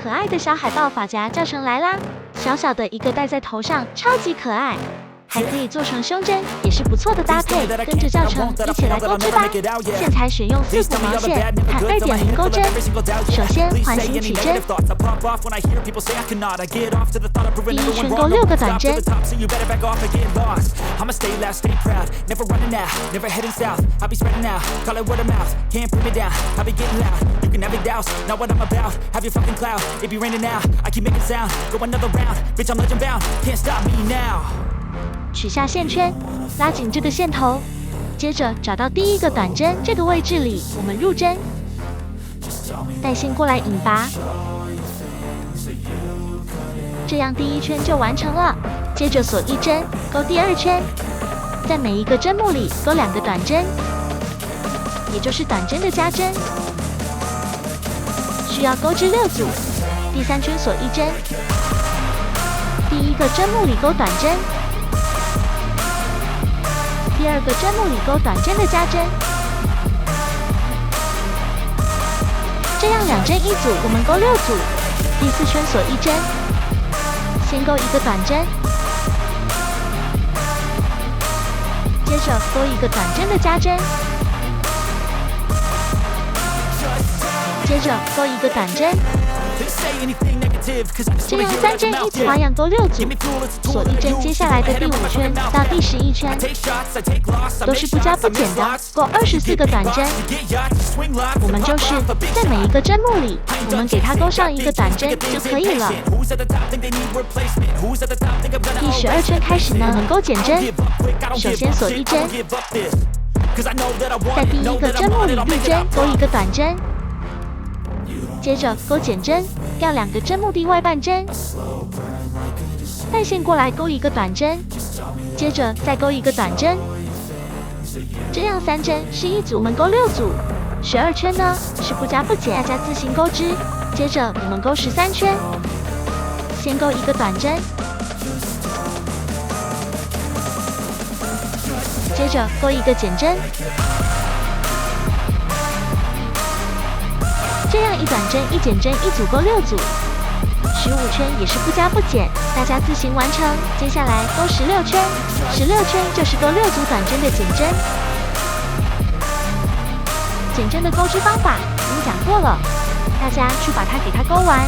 可爱的小海豹发夹教程来啦！小小的一个戴在头上，超级可爱。 还可以做成胸针，也是不错的搭配。跟着教程一起来钩织吧！线材选用4股毛线和2.0钩针。首先环形起针，第一圈钩6个短针。取下线圈，拉紧这个线头，接着找到第一个短针这个位置里，我们入针，带线过来引拔，这样第一圈就完成了。接着锁1针，钩第2圈，在每一个针目里钩2个短针，也就是短针的加针，需要钩织6组。第3圈锁1针，第一个针目里钩短针。 第2个针目里钩短针的加针，这样2针1组，我们钩6组。第4圈锁1针，先钩1个短针，接着钩1个短针的加针，接着钩1个短针。 这样3针1组，花样钩6组，锁1针。接下来的第5圈到第11圈都是不加不减的，钩24个短针。我们就是在每一个针目里，我们给它钩上1个短针就可以了。第12圈开始呢，我们钩减针，首先锁1针，在第一个针目里入针，钩1个短针。 接着钩减针，调2个针目的外半针，带线过来钩1个短针，接着再钩1个短针，这样3针是1组，我们钩6组。12圈呢是不加不减，大家自行钩织。接着我们钩13圈，先钩1个短针，接着钩1个减针。 这样1短针1减针1组钩6组，15圈也是不加不减，大家自行完成。接下来钩16圈，16圈就是钩6组短针的减针。减针的钩织方法已经讲过了，大家去把它给它钩完。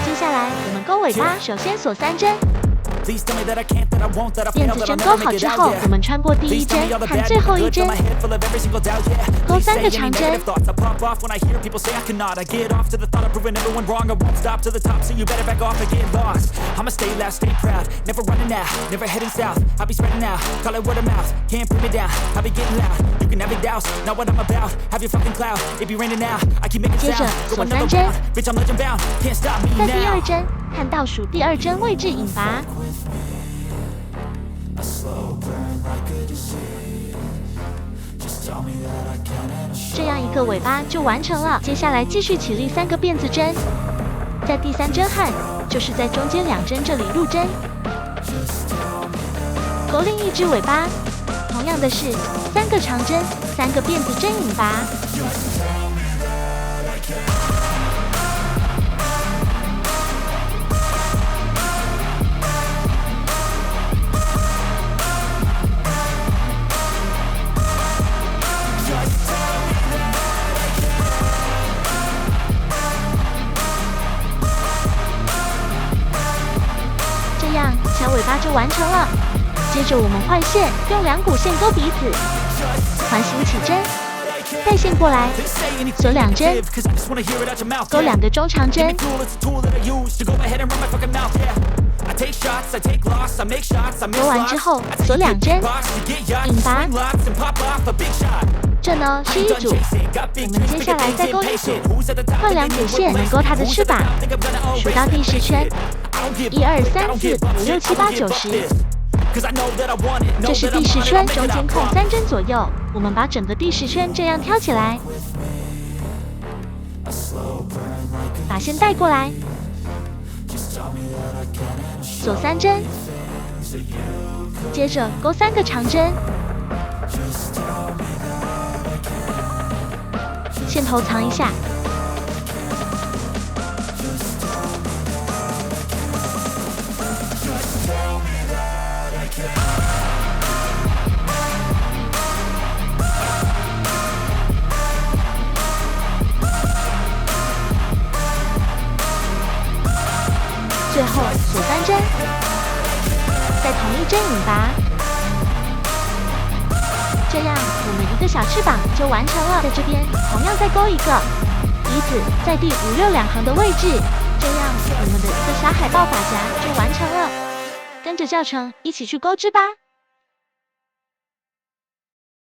接下来我们钩尾巴，首先锁3针。 辫子针钩好之后，我们穿过第1针和最后1针，钩3个长针。接着锁3针，在第2针和倒数第2针位置引拔。 这样一个尾巴就完成了。接下来继续起立3个辫子针，在第3针和就是在中间2针这里入针，钩另一只尾巴，同样的是3个长针，3个辫子针引拔。小尾巴就完成了。接着我们换线，用2股线钩彼此，环形起针，带线过来，锁2针，钩2个中长针。钩完之后锁2针，引拔。这呢是1组，我们接下来再钩1组，换2股线，能钩它的翅膀，数到第10圈。 1、2、3、4、5、6、7、8、9、10，这是第10圈，中间空3针左右。我们把整个第10圈这样挑起来，把线带过来，锁3针，接着钩3个长针，线头藏一下。最后锁3针，再同一针引拔，这样我们1个小翅膀就完成了。在这边同样再勾一个鼻子，在第5、6两行的位置，这样我们的1个小海豹发夹就完成了。跟着教程一起去钩织吧。